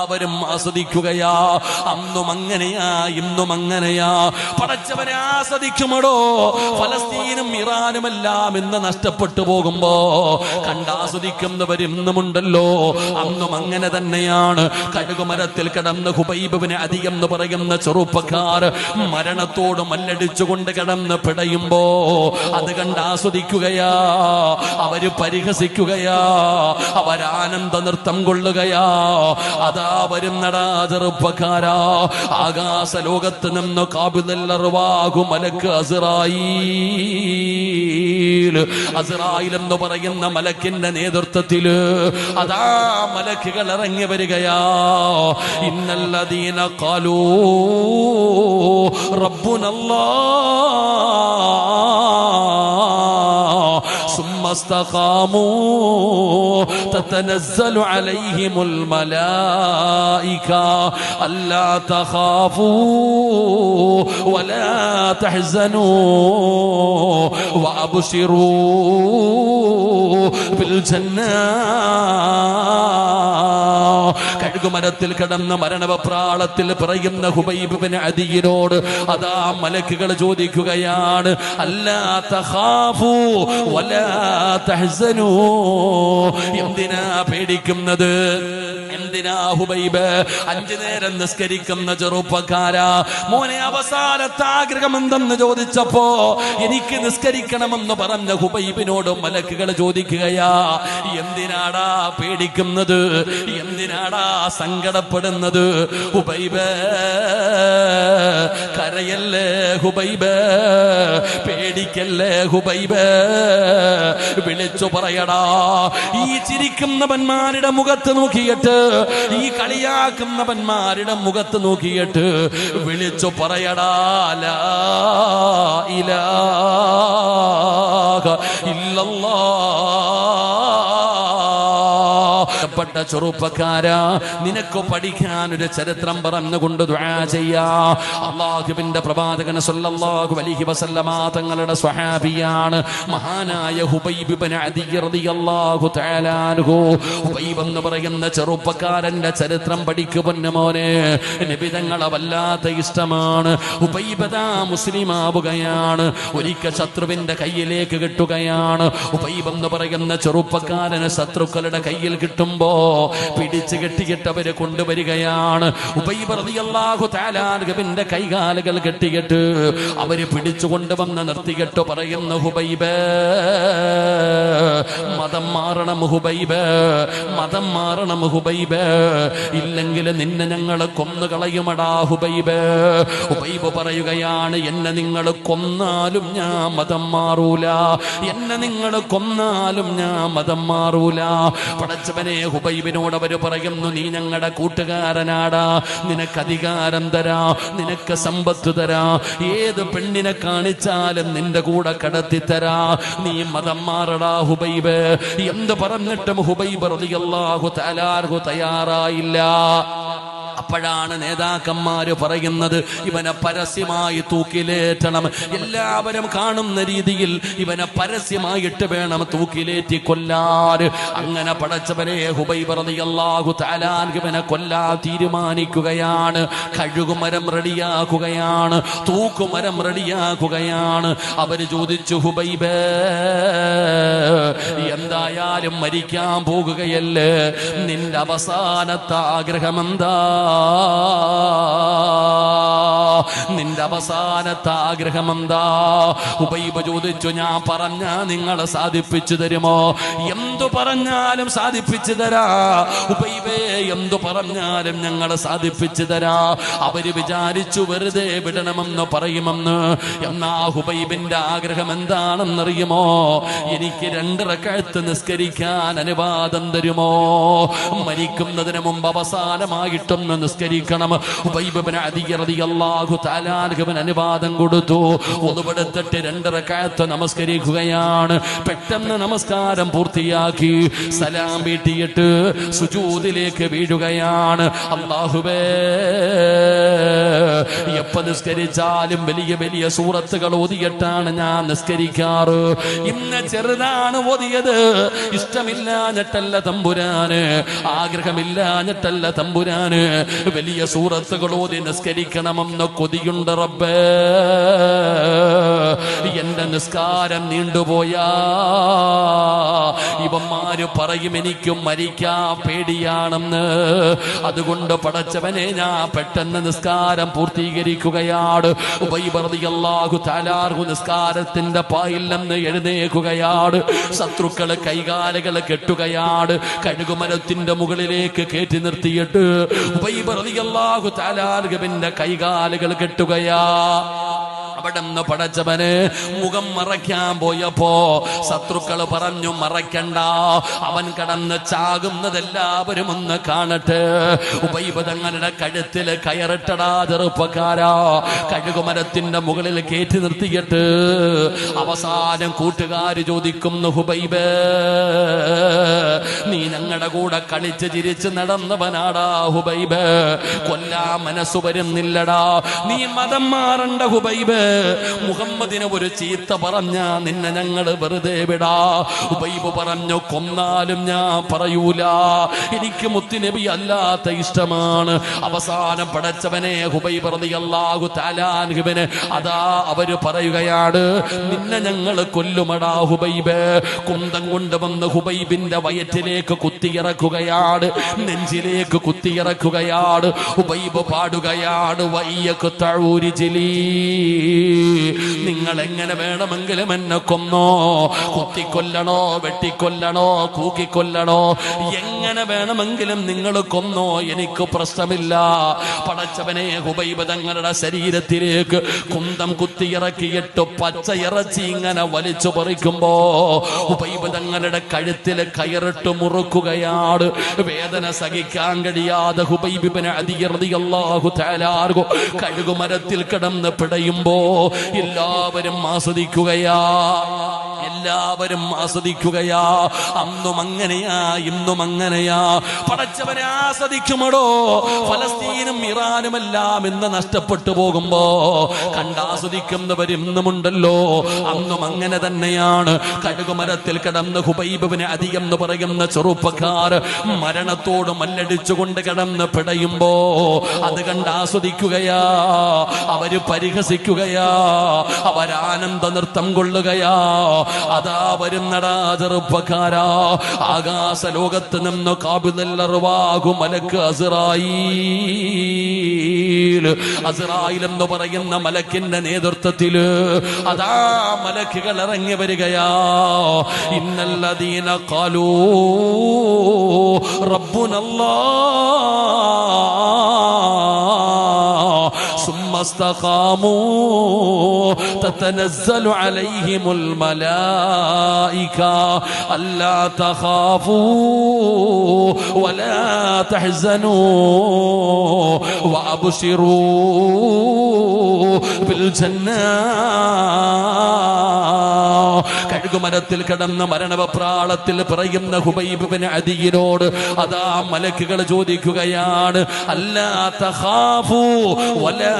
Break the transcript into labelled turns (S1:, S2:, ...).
S1: അവരും ആസ്വദിക്കുകയാ. അന്നും അങ്ങനെയാ, ഇന്നും അങ്ങനെയാ. പടച്ചവനെ ആസ്വദിക്കുമടോ. ഫലസ്തീനും ഇറാനുമെല്ലാം ഇന്ന് നഷ്ടപ്പെട്ടു പോകുമ്പോ കണ്ടാസ്വദിക്കുന്നവർ ഇന്നുമുണ്ടല്ലോ. അന്നും അങ്ങനെ തന്നെയാണ്. കഴുകുമരത്തിൽ കിടന്ന് ഹുബൈബ് ഇബ്നു അദി എന്ന് പറയുന്ന ചെറുപ്പക്കാർ മരണത്തോട് മല്ലടിച്ചുകൊണ്ട് കിടന്ന് പിടയുമ്പോ അത് കണ്ട് ആസ്വദിക്കുകയാ. അവര് പരിഹസിക്കുകയാ, അവരാനന്ദ നൃത്തം കൊള്ളുകയാ. അതാ വരുന്നടാ ചെറുപ്പക്കാരാ, ആകാശ ലോകത്ത് നിന്ന് ഖാബിദുൽ അർവാഹു മലക്ക് അസ്റായീൽ എന്ന് പറയുന്ന മലക്കിന്റെ നേതൃത്വത്തില് അതാ മലക്കുകൾ ഇറങ്ങി വരികയാ. ഇന്നല്ലദീന ഖാലൂ റബ്ബുനല്ലാഹ് സുമ്മ ഇസ്തഖാമൂ തതനസ്സലു അലൈഹിമുൽ മലായിക അല്ലാ തഖാഫൂ വലാ തഹ്സനൂ വഅബ്ശിറൂ ബിൽ ജന്നാ. കഴുകുമരത്തിൽ കിടന്ന മരണവപ്രാളത്തിൽ പറയുന്ന ഹുബൈബ് ഇബ്നു അദിയിനോട് അതാ മലക്കുകൾ ചോദിക്കുകയാണ്, അല്ലാ തഖാഫൂ വലാ തഹ്സനൂ. എന്തിനാ പേടിക്കുന്നത്? എന്തിനാ ഹുബൈബ്? 5 നേരം നിസ്കരിക്കുന്ന ചെറുപ്പക്കാരാ, മോനെ അവസാനത്തെ ആഗ്രഹം എന്തെന്ന് ചോദിച്ചപ്പോ എനിക്ക് നിസ്കരിക്കണമെന്ന് പറഞ്ഞ ഹുബൈബിനോട് മലക്കുകൾ ചോദിക്കുകയാ, എന്തിനാടാ പേടിക്കുന്നത്? എന്തിനാടാ സങ്കടപ്പെടുന്നത്? ഹുബൈബ് കരയല്ലേ ഹുബൈബ്, പേടിക്കല്ലേ ഹുബൈബ്, വിളിച്ചു പറയടാ. ഈ ചിരിക്കുന്നവന്മാരുടെ മുഖത്ത് നോക്കിയിട്ട്, ഈ കളിയാക്കുന്നവന്മാരുടെ മുഖത്ത് നോക്കിയിട്ട് വിളിച്ചു പറയടാ, ലാ ഇലാഹ ഇല്ലല്ലാഹ്. പ്പെട്ട ചെറുപ്പക്കാരാ, നിനക്ക് പഠിക്കാൻ ഒരു ചരിത്രം പറഞ്ഞുകൊണ്ട് ദുആ ചെയ്യാ. അല്ലാഹുവിന്റെ പ്രവാചകൻ സല്ലല്ലാഹു അലൈഹി വസല്ലമ തങ്ങളുടെ സ്വഹാബിയാണ് മഹാനായ ഹുബൈബ് ഇബ്നു അദി റളിയല്ലാഹു തആല അൻഹു. ഹുബൈബ് എന്ന് പറയുന്ന ചെറുപ്പക്കാരന്റെ ചരിത്രം പഠിക്കുമെന്ന് മോനെ, നബി തങ്ങളെ വല്ലാത്ത ഇഷ്ടമാണ്. ഹുബൈബ് ദാ മുസ്ലിമാവുകയാണ്. ഒരിക്കൽ ശത്രുവിന്റെ കയ്യിലേക്ക് കിട്ടുകയാണ്. ഹുബൈബ് എന്ന് പറയുന്ന ചെറുപ്പക്കാരന് ശത്രുക്കളുടെ കയ്യിൽ കിട്ടുമ്പോ പിടിച്ചു കെട്ടിയിട്ട് അവര് കൊണ്ടുവരികയാണ്. ഹുബൈബ് റളിയല്ലാഹു തആല അൻഹുവിന്റെ കൈകാലുകൾ കെട്ടിയിട്ട് അവര് പിടിച്ചു കൊണ്ടുവന്ന് നിർത്തിയിട്ട് പറയുന്ന, ഹുബൈബ് മതം മാറണം ഹുബൈബ്, മതം മാറണം ഹുബൈബ്, ഇല്ലെങ്കിൽ നിന്നെ ഞങ്ങൾ കൊന്നുകളയുമടാ ഹുബൈബ്. ഹുബൈബ് പറയുകയാണ്, എന്നെ നിങ്ങൾ കൊന്നാലും ഞാൻ മതം മാറൂല, എന്നെ നിങ്ങൾ കൊന്നാലും ഞാൻ മതം മാറൂല. പടച്ചവനെ, ഹുബൈബിനോട് അവര് പറയുന്നു, നീ ഞങ്ങളുടെ കൂട്ടുകാരനാടാ, നിനക്ക് അധികാരം തരാ, നിനക്ക് സമ്പത്ത് തരാ, ഏത് പെണ്ണിനെ കാണിച്ചാലും നിന്റെ കൂടെ കടത്തി തരാ, നീ മതം മാറടാ ഹുബൈബ്. എന്ത് പറഞ്ഞിട്ടും ഹുബൈബ് റളിയല്ലാഹു തആല അൻഹു തയ്യാറായില്ല. അപ്പോഴാണ് നേതാക്കന്മാര് പറയുന്നത്, ഇവനെ പരസ്യമായി തൂക്കിലേറ്റണം, എല്ലാവരും കാണുന്ന രീതിയിൽ ഇവനെ പരസ്യമായിട്ട് വേണം തൂക്കിലേറ്റി കൊല്ലാൻ. അങ്ങനെ പടച്ചവനെ, ഹുബൈബ് റളിയല്ലാഹു തആല അൻഹു ഇവനെ കൊല്ലാൻ തീരുമാനിക്കുകയാണ്. കഴുകുമരം റെഡിയാക്കുകയാണ്, തൂക്കുമരം റെഡിയാക്കുകയാണ്. അവര് ചോദിച്ചു, ഹുബൈബ് എന്തായാലും മരിക്കാൻ പോകുകയല്ലേ, നിന്റെ അവസാനത്തെ ആഗ്രഹം എന്താ? നിന്റെ അവസാനത്തെ ആഗ്രഹം എന്താ? ഹുബൈബ് ചോദിച്ചു, ഞാൻ പറഞ്ഞ നിങ്ങൾ സാധിപ്പിച്ചു തരുമോ? എന്തു പറഞ്ഞാലും സാധിപ്പിച്ചു തരാ ഹുബൈബേ, എന്തു പറഞ്ഞാലും ഞങ്ങൾ സാധിപ്പിച്ചു തരാ. അവര് വിചാരിച്ചു വെറുതെ വിടണമെന്ന് പറയുമെന്ന്. എന്നാ ഹുബൈബിന്റെ ആഗ്രഹം എന്താണെന്നറിയുമോ? എനിക്ക് 2 റക്അത്ത് നിസ്കരിക്കാൻ അനുവാദം തരുമോ? മരിക്കുന്നതിന് മുമ്പ് അവസാനമായിട്ടൊന്ന് നിസ്കരിക്കണം. ഹുബൈബ് ഇബ്നു അദി റളിയല്ലാഹു തആല അൻഹുവിന് അനുവാദം കൊടുത്തു. ഒന്നുപെടുത്തിട്ട് 2 റക്അത്ത് നമസ്കരിക്കുകയാണ്. പെട്ടെന്ന് നമസ്കാരം പൂർത്തിയാക്കി സലാം വീട്ടിയിട്ട് സുജൂദിൽ സുജൂദിലേക്ക് വീഴുകയാണ്. അല്ലാഹുവേ, എപ്പോ നിസ്കരിച്ചാലും വലിയ വലിയ സൂറത്തുകൾ ഓതിയിട്ടാണ് ഞാൻ നിസ്കരിക്കാറ്. ഇന്ന് ചെറുതാണ് ഓതിയത്. ഇഷ്ടമില്ലാഞ്ഞിട്ടല്ല തമ്പുരാന്, ആഗ്രഹമില്ലാഞ്ഞിട്ടല്ല തമ്പുരാന്, വലിയ സൂറത്തുകൾ ഓതി നിസ്കരിക്കണമെന്ന് കൊതിയുണ്ട് റബ്ബേ. എന്റെ നിസ്കാരം നീണ്ടുപോയാ ഇവന്മാര് പറയും എനിക്കും മരിക്കാൻ പേടിയാണെന്ന്. അതുകൊണ്ട് പടച്ചവനെ, ഞാൻ പെട്ടെന്ന് നിസ്കാരം പൂർത്തീകരിക്കുകയാണ്. ഉബൈബ് റളിയല്ലാഹു തആല നിസ്കാരത്തിന്റെ പായിൽ നിന്ന് എഴുന്നേൽക്കുകയാണ്. ശത്രുക്കള് കൈകാലുകൾ കെട്ടുകയാണ്. കഴുകുമരത്തിന്റെ മുകളിലേക്ക് കയറ്റി നിർത്തിയിട്ട് ഉബൈബ് റളിയല്ലാഹു തആല കൈകാലുകൾ കെട്ടുകയാ. അവിടെന്ന് പടച്ചവന് മുഖം മറയ്ക്കാൻ പോയപ്പോ ശത്രുക്കള് പറഞ്ഞു, മറയ്ക്കണ്ട, അവൻ കടന്ന് ചാകുന്നതെല്ലാവരും ഒന്ന് കാണട്ടെ. ഉബൈബ് തങ്ങളുടെ കഴുത്തില് കയറിട്ടടാ ചെറുപ്പക്കാരാ. കഴുകുമരത്തിന്റെ മുകളിൽ കയറ്റി നിർത്തിയിട്ട് അവസാനം കൂട്ടുകാര് ചോദിക്കുന്നു, ഹുബൈബ്, നീ ഞങ്ങളുടെ കൂടെ കളിച്ച് ചിരിച്ച് നടന്നവനാടാ ഹുബൈബ്, കൊല്ലാ മനസ്സു വരുന്നില്ലടാ, നീ മതം മാറണ്ട ഹുബൈബ്, മുഹമ്മദിനെ ഒരു ചീത്ത പറഞ്ഞ നിന്നെ ഞങ്ങൾ വെറുതെ വിടാ. ഉബൈബ് പറഞ്ഞു, കൊന്നാലും ഞാൻ പറയൂല, എനിക്ക് മുത്തുനബി അല്ലാത്ത ഇഷ്ടമാണ്. അവസാനം പടച്ചവനെ ഹുബൈബ് റളിയല്ലാഹു തആല അൻഹുവിനെ അതാ അവര് പറയുകയാണ്, നിന്നെ ഞങ്ങൾ കൊല്ലുമടാ ഹുബൈബ്. കുന്തം കൊണ്ടുവന്ന് ഹുബൈബിന്റെ വയറ്റിലേക്ക് കുത്തിയിറക്കുകയാണ്, നെഞ്ചിലേക്ക് കുത്തിയിറക്കുകയാണ്. ഹുബൈബ് പാടുകയാണ്, വയ്യക്ക് തഴൂരിജിലീ, നിങ്ങൾ എങ്ങനെ വേണമെങ്കിലും എന്നെ കൊന്നോ, കുത്തിക്കൊല്ലണോ, വെട്ടിക്കൊല്ലണോ, കൂക്കിക്കൊല്ലണോ, എങ്ങനെ വേണമെങ്കിലും നിങ്ങൾ കൊന്നോ, എനിക്ക് പ്രശ്നമില്ല. പടച്ചവനെ, ഹുബൈബ് തങ്ങളുടെ ശരീരത്തിലേക്ക് കുന്തം കുത്തിയിറക്കിയിട്ട് പച്ച ഇറച്ചി ഇങ്ങനെ വലിച്ചു പറിക്കുമ്പോ ഹുബൈബ് തങ്ങളുടെ കഴുത്തില് കയറിട്ട് മുറുക്കുകയാണ്. വേദന സഹിക്കാൻ കഴിയാതെ ഹുബൈബ് ഇബ്നു അദി റളിയല്ലാഹു തആല കഴുകുമരത്തിൽ കിടന്ന് പിടയുമ്പോ എല്ലാവരും ആസ്വദിക്കുകയാ, എല്ലാവരും ആസ്വദിക്കുകയാ. അന്നും അങ്ങനെയാ, ഇന്നും അങ്ങനെയാ. പടച്ചവനെ ആസ്വദിക്കുമടോ. ഫലസ്തീനും ഇറാനും എല്ലാം ഇന്ന് നഷ്ടപ്പെട്ടു പോകുമ്പോ കണ്ടാസ്വദിക്കുന്നവർ ഇന്നുമുണ്ടല്ലോ. അന്നും അങ്ങനെ തന്നെയാണ്. കഴുകുമരത്തിൽ കിടന്ന് ഹുബൈബ് ഇബ്നു അദി എന്ന് പറയുന്ന ചെറുപ്പക്കാർ മരണത്തോട് മല്ലടിച്ചുകൊണ്ട് കിടന്ന് പിടയുമ്പോ അത് കണ്ടാസ്വദിക്കുകയാ, അവര് പരിഹസിക്കുകയാ, അവരാനന്ദ നൃത്തം കൊള്ളുകയാ. അതാ വരുന്നടാ ചെറുപ്പക്കാരാ, ആകാശ ലോകത്ത് നിന്ന് ഖാബിദുൽ അർവാഹു മലക്ക് അസ്റായീൽ എന്ന് പറയുന്ന മലക്കിന്റെ നേതൃത്വത്തില് അതാ മലക്കുകൾ ഇറങ്ങി വരികയാ. ഇന്നല്ലദീന ഖാലൂ റബ്ബുനല്ലാഹ് സുമ്മ ഇസ്തഖാമൂ തതനസ്സലു അലൈഹിമുൽ മലായിക അല്ലാ തഖാഫൂ വലാ തഹ്സനൂ വഅബ്ശിറൂ ബിൽ ജന്നാ. കഴുകുമരത്തിൽ കിടന്ന മരണവപ്രാളത്തിൽ പറയുന്ന ഹുബൈബ് ഇബ്നു അദിയിനോട് അതാ മലക്കുകൾ ചോദിക്കുകയാണ്, അല്ലാ തഖാഫൂ വലാ